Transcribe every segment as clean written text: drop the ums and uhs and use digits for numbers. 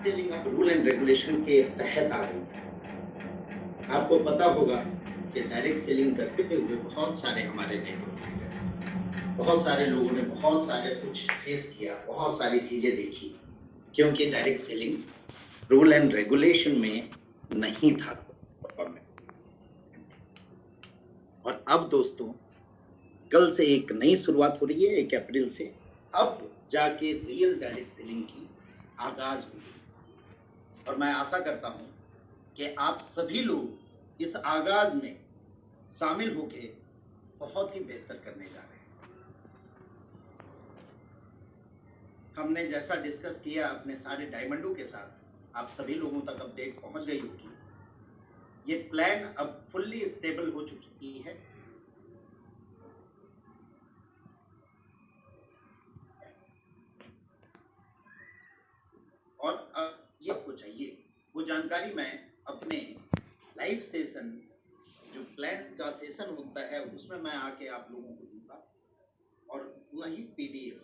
Selling अब rule and regulation के तहत आ रही है। आपको पता होगा कि डायरेक्ट सेलिंग करते हुए बहुत सारे हमारे नेटवर्क में बहुत सारे लोगों ने बहुत सारे कुछ फेस किया, बहुत सारी चीजें देखी, क्योंकि direct selling rule and regulation में नहीं था। और अब दोस्तों कल से एक नई शुरुआत हो रही है, 1 अप्रैल से अब जाके रियल डायरेक्ट सेलिंग की आगाज हुई। और मैं आशा करता हूं कि आप सभी लोग इस आगाज में शामिल होकर बहुत ही बेहतर करने जा रहे हैं। हमने जैसा डिस्कस किया अपने सारे डायमंडों के साथ, आप सभी लोगों तक अपडेट पहुंच गई होगी। ये प्लान अब फुल्ली स्टेबल हो चुकी है। और अब ये आपको चाहिए वो जानकारी मैं अपने लाइव सेशन, जो प्लान का सेशन होता है, उसमें मैं आके आप लोगों को दूंगा और वही पीडीएफ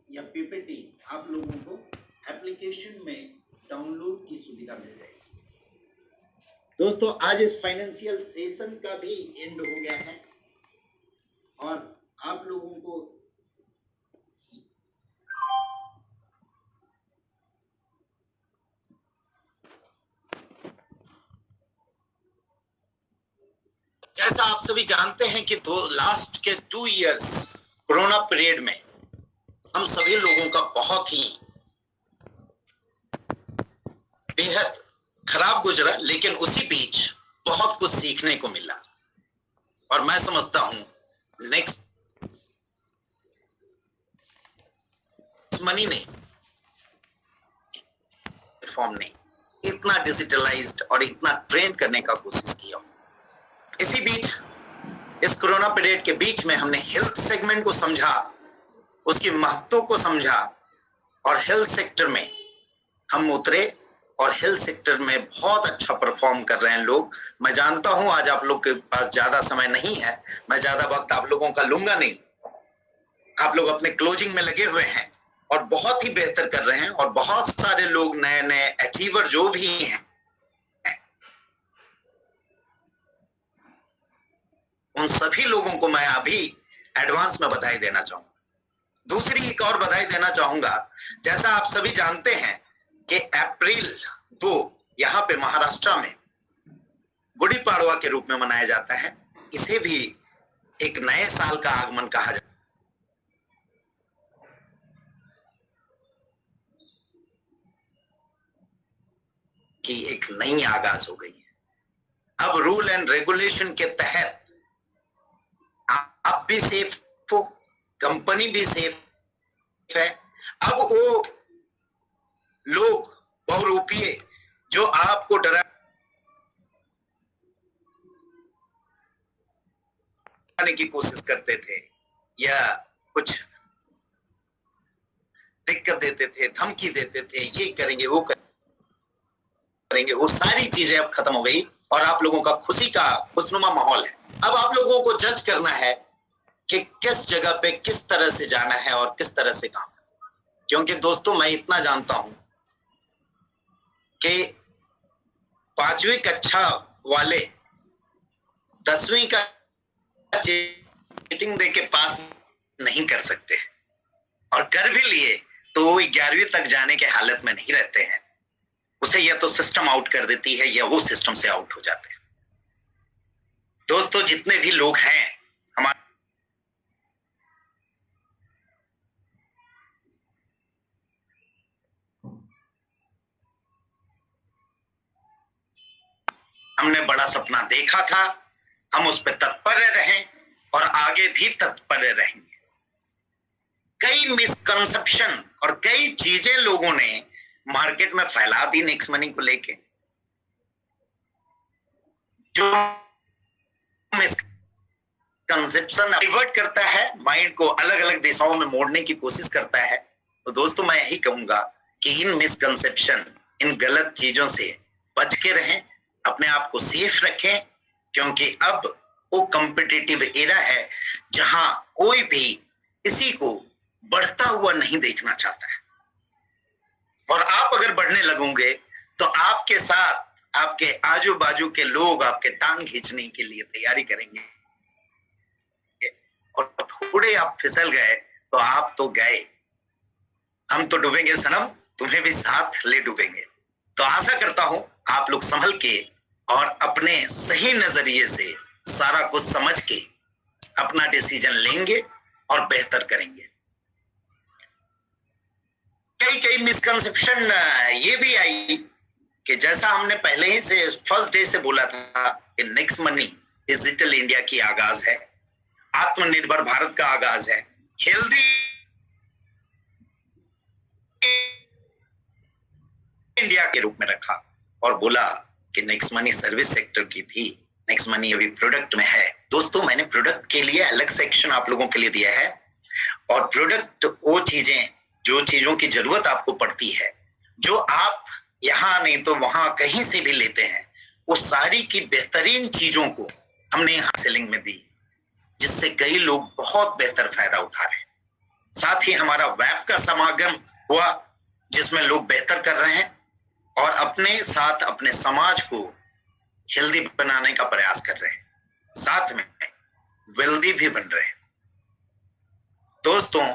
या पीपीटी आप लोगों को एप्लीकेशन में डाउनलोड की सुविधा मिल जाएगी। दोस्तों आज इस फाइनेंशियल सेशन का भी एंड हो गया है और आप लोगों को जैसा आप सभी जानते हैं कि लास्ट के 2 इयर्स कोरोना पीरियड में हम सभी लोगों का बहुत ही बेहद खराब गुजरा, लेकिन उसी बीच बहुत कुछ सीखने को मिला। और मैं समझता हूं नेक्स्ट मनी ने प्लेटफॉर्म ने इतना डिजिटलाइज्ड और इतना ट्रेन करने का कोशिश किया। इसी बीच इस कोरोना पीरियड के बीच में हमने हेल्थ सेगमेंट को समझा, उसके महत्व को समझा और हेल्थ सेक्टर में हम उतरे और हेल्थ सेक्टर में बहुत अच्छा परफॉर्म कर रहे हैं लोग। मैं जानता हूं आज आप लोग के पास ज्यादा समय नहीं है, मैं ज्यादा वक्त आप लोगों का लूंगा नहीं। आप लोग अपने क्लोजिंग में लगे हुए हैं और बहुत ही बेहतर कर रहे हैं और बहुत सारे लोग नए नए अचीवर जो भी हैं, उन सभी लोगों को मैं अभी एडवांस में बधाई देना चाहूंगा। दूसरी एक और बधाई देना चाहूंगा, जैसा आप सभी जानते हैं कि अप्रैल 2 यहाँ पे महाराष्ट्र में गुड़ी पाड़वा के रूप में मनाया जाता है। इसे भी एक नए साल का आगमन कहा जाता है कि एक नई आगाज हो गई है। अब रूल एंड रेगुलेशन के तहत आप भी सेफ हो, कंपनी भी सेफ है। अब वो लोग बहुरूपीय जो आपको डराने की कोशिश करते थे या कुछ दिक्कत देते थे, धमकी देते थे, ये करेंगे वो करेंगे, वो सारी चीजें अब खत्म हो गई और आप लोगों का खुशी का खुशनुमा माहौल है। अब आप लोगों को जज करना है कि किस जगह पे किस तरह से जाना है और किस तरह से काम करना है। क्योंकि दोस्तों मैं इतना जानता हूं कि 5वीं कक्षा वाले 10वीं का चीटिंग दे के पास नहीं कर सकते और कर भी लिए तो वो 11वीं तक जाने के हालत में नहीं रहते हैं। उसे या तो सिस्टम आउट कर देती है या वो सिस्टम से आउट हो जाते हैं। दोस्तों जितने भी लोग हैं हमारे, हमने बड़ा सपना देखा था, हम उस पर तत्पर रहे और आगे भी तत्पर रहेंगे। कई मिसकंसेप्शन और कई चीजें लोगों ने मार्केट में फैला दी नेक्स्ट मनी को लेके, जो मिसकंसेप्शन डाइवर्ट करता है, माइंड को अलग अलग दिशाओं में मोड़ने की कोशिश करता है। तो दोस्तों मैं यही कहूंगा कि इन मिसकंसेप्शन, इन गलत चीजों से बच के रहें, अपने आप को सेफ रखें, क्योंकि अब वो कॉम्पिटिटिव एरा है जहां कोई भी किसी को बढ़ता हुआ नहीं देखना चाहता है। और आप अगर बढ़ने लगोगे तो आपके साथ आपके आजू बाजू के लोग आपके टांग खींचने के लिए तैयारी करेंगे, और थोड़े आप फिसल गए तो आप तो गए, हम तो डूबेंगे सनम, तुम्हें भी साथ ले डूबेंगे। तो आशा करता हूं आप लोग संभल के और अपने सही नजरिए से सारा कुछ समझ के अपना डिसीजन लेंगे और बेहतर करेंगे। कई मिसकंसेप्शन ये भी आई कि जैसा हमने पहले ही से फर्स्ट डे से बोला था कि नेक्स्ट मनी डिजिटल इंडिया की आगाज है, आत्मनिर्भर भारत का आगाज है, हेल्दी इंडिया के रूप में रखा और बोला कि नेक्स्ट मनी सर्विस सेक्टर की थी, नेक्स्ट मनी अभी प्रोडक्ट में है। दोस्तों, मैंने प्रोडक्ट के लिए अलग सेक्शन आप लोगों के लिए दिया है, और प्रोडक्ट वो चीजें जो चीजों की जरूरत आपको पड़ती है, जो आप यहाँ नहीं तो वहां कहीं से भी लेते हैं, वो सारी की बेहतरीन चीजों को हमने यहाँ सेलिंग में दी, जिससे कई लोग बहुत बेहतर फायदा उठा रहे हैं। साथ ही हमारा वेब का समागम हुआ जिसमें लोग बेहतर कर रहे हैं और अपने साथ अपने समाज को हेल्दी बनाने का प्रयास कर रहे हैं, साथ में वेल्दी भी बन रहे हैं। दोस्तों,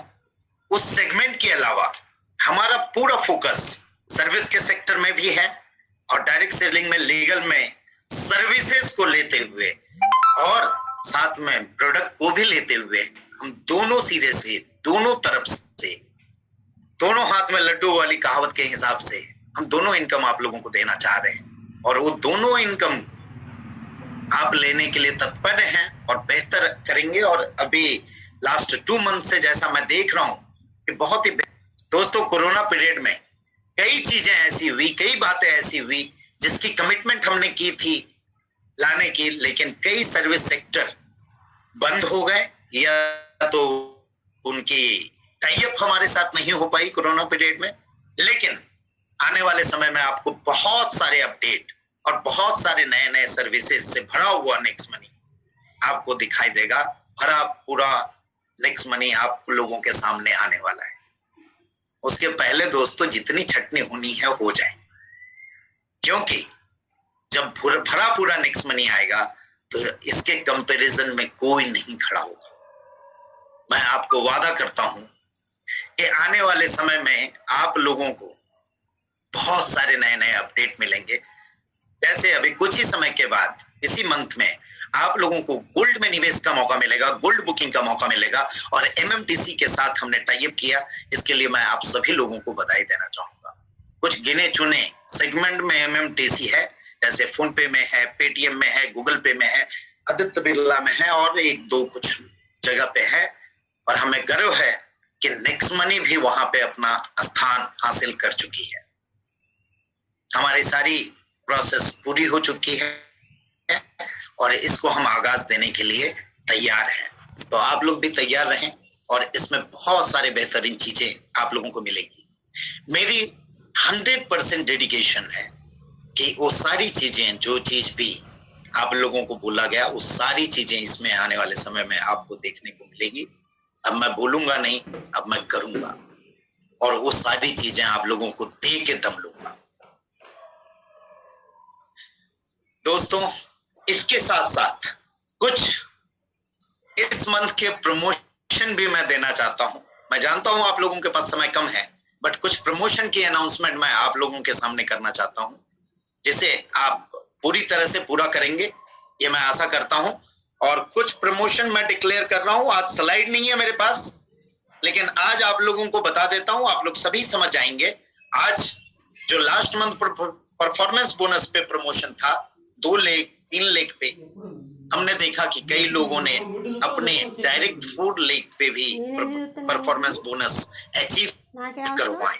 उस सेगमेंट के अलावा हमारा पूरा फोकस सर्विस के सेक्टर में भी है और डायरेक्ट सेलिंग में, लीगल में सर्विसेज को लेते हुए और साथ में प्रोडक्ट को भी लेते हुए हम दोनों सिरे से, दोनों तरफ से, दोनों हाथ में लड्डू वाली कहावत के हिसाब से हम दोनों इनकम आप लोगों को देना चाह रहे हैं, और वो दोनों इनकम आप लेने के लिए तत्पर हैं और बेहतर करेंगे। और अभी लास्ट 2 मंथ से जैसा मैं देख रहा हूं कि बहुत ही दोस्तों, कोरोना पीरियड में कई चीजें ऐसी हुई, कई बातें ऐसी हुई जिसकी कमिटमेंट हमने की थी लाने की, लेकिन कई सर्विस सेक्टर बंद हो गए या तो उनकी टाई अप हमारे साथ नहीं हो पाई कोरोना पीरियड में। लेकिन आने वाले समय में आपको बहुत सारे अपडेट और बहुत सारे नए नए सर्विसेज से भरा हुआ नेक्स्ट मनी आपको दिखाई देगा। भरा पूरा नेक्स्ट मनी आप लोगों के सामने आने वाला है। उसके पहले दोस्तों, जितनी छटनी होनी है हो जाए, क्योंकि जब भरा पूरा नेक्स्ट मनी आएगा तो इसके कंपैरिजन में कोई नहीं खड़ा होगा। मैं आपको वादा करता हूं कि आने वाले समय में आप लोगों को बहुत सारे नए नए अपडेट मिलेंगे। जैसे अभी कुछ ही समय के बाद इसी मंथ में आप लोगों को गोल्ड में निवेश का मौका मिलेगा, गोल्ड बुकिंग का मौका मिलेगा, और एमएमटीसी के साथ हमने टाई अप किया। इसके लिए मैं आप सभी लोगों को बधाई देना चाहूंगा। कुछ गिने चुने सेगमेंट में एमएमटीसी है, जैसे फोन पे में है, पेटीएम में है, गूगल पे में है, आदित्य बिरला में है और 1-2 कुछ जगह पे है। और हमें गर्व है कि नेक्स्ट मनी भी वहां पे अपना स्थान हासिल कर चुकी है। हमारी सारी प्रोसेस पूरी हो चुकी है और इसको हम आगाज देने के लिए तैयार हैं। तो आप लोग भी तैयार रहें और इसमें बहुत सारे बेहतरीन चीजें आप लोगों को मिलेगी। मेरी 100% डेडिकेशन है कि वो सारी चीजें, जो चीज भी आप लोगों को बोला गया, वो सारी चीजें इसमें आने वाले समय में आपको देखने को मिलेगी। अब मैं बोलूंगा नहीं, अब मैं करूंगा, और वो सारी चीजें आप लोगों को दे के दम लूंगा। दोस्तों, इसके साथ साथ कुछ इस मंथ के प्रमोशन भी मैं देना चाहता हूं। मैं जानता हूं आप लोगों के पास समय कम है, बट कुछ प्रमोशन की अनाउंसमेंट मैं आप लोगों के सामने करना चाहता हूं, जिसे आप पूरी तरह से पूरा करेंगे, ये मैं आशा करता हूं। और कुछ प्रमोशन मैं डिक्लेयर कर रहा हूं। आज स्लाइड नहीं है मेरे पास, लेकिन आज आप लोगों को बता देता हूं, आप लोग सभी समझ जाएंगे। आज जो लास्ट मंथ परफॉर्मेंस बोनस पे प्रमोशन था 2 लेख 3 लेख पे, हमने देखा कि कई लोगों ने अपने डायरेक्ट 4 लेख पे भी परफॉर्मेंस बोनस अचीव करवाए,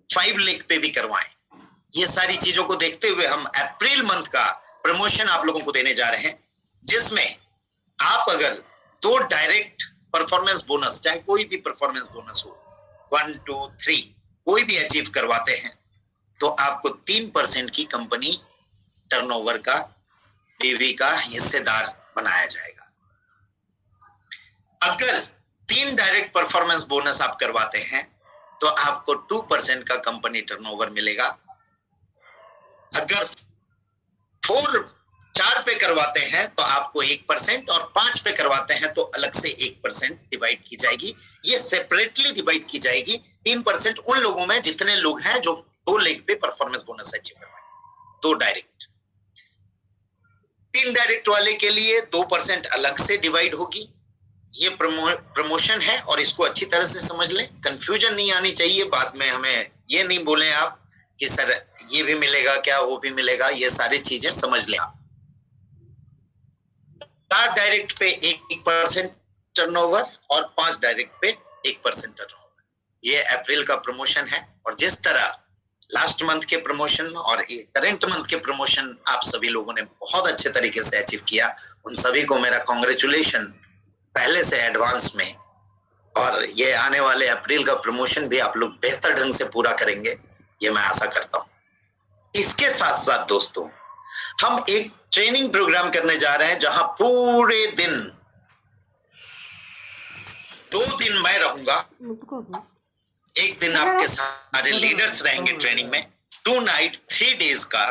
5 लेख पे भी करवाए। ये सारी चीजों को देखते हुए हम अप्रैल मंथ का प्रमोशन आप लोगों को देने जा रहे हैं, जिसमें आप अगर 2 डायरेक्ट परफॉर्मेंस बोनस, चाहे कोई भी परफॉर्मेंस बोनस हो, 1, 2, 3 कोई भी अचीव करवाते हैं, तो आपको 3% की कंपनी टर्नओवर का, बीवी का हिस्सेदार बनाया जाएगा। अगर 3 डायरेक्ट परफॉर्मेंस बोनस आप करवाते हैं तो आपको 2% का कंपनी टर्नओवर मिलेगा। अगर 4 पे करवाते हैं तो आपको 1% और 5 पे करवाते हैं तो अलग से 1% डिवाइड की जाएगी। ये सेपरेटली डिवाइड की जाएगी। 3% उन लोगों में जितने लोग हैं जो 2 लेग पे परफॉर्मेंस बोनस अचीव करवाए, 2 डायरेक्ट। 3 डायरेक्ट वाले के लिए 2% अलग से डिवाइड होगी। ये प्रमोशन है और इसको अच्छी तरह से समझ लें, कंफ्यूजन नहीं आनी चाहिए। बाद में हमें ये नहीं बोले आप कि सर ये भी मिलेगा क्या, वो भी मिलेगा, ये सारी चीजें समझ लें आप। 4 डायरेक्ट पे 1% टर्नओवर और 5 डायरेक्ट पे 1% टर्नओवर, ये अप्रैल का प्रमोशन है। और जिस तरह लास्ट मंथ के प्रमोशन और करंट मंथ के प्रमोशन आप सभी लोगों ने बहुत अच्छे तरीके से अचीव किया, उन सभी को मेरा कांग्रेचुलेशन पहले से एडवांस में। और ये आने वाले अप्रैल का प्रमोशन भी आप लोग बेहतर ढंग से पूरा करेंगे, ये मैं आशा करता हूं। इसके साथ साथ दोस्तों, हम एक ट्रेनिंग प्रोग्राम करने जा रहे हैं जहां पूरे दिन 2 दिन मैं रहूंगा, एक दिन आपके सारे लीडर्स रहेंगे ट्रेनिंग में। 2 नाइट 3 डेज का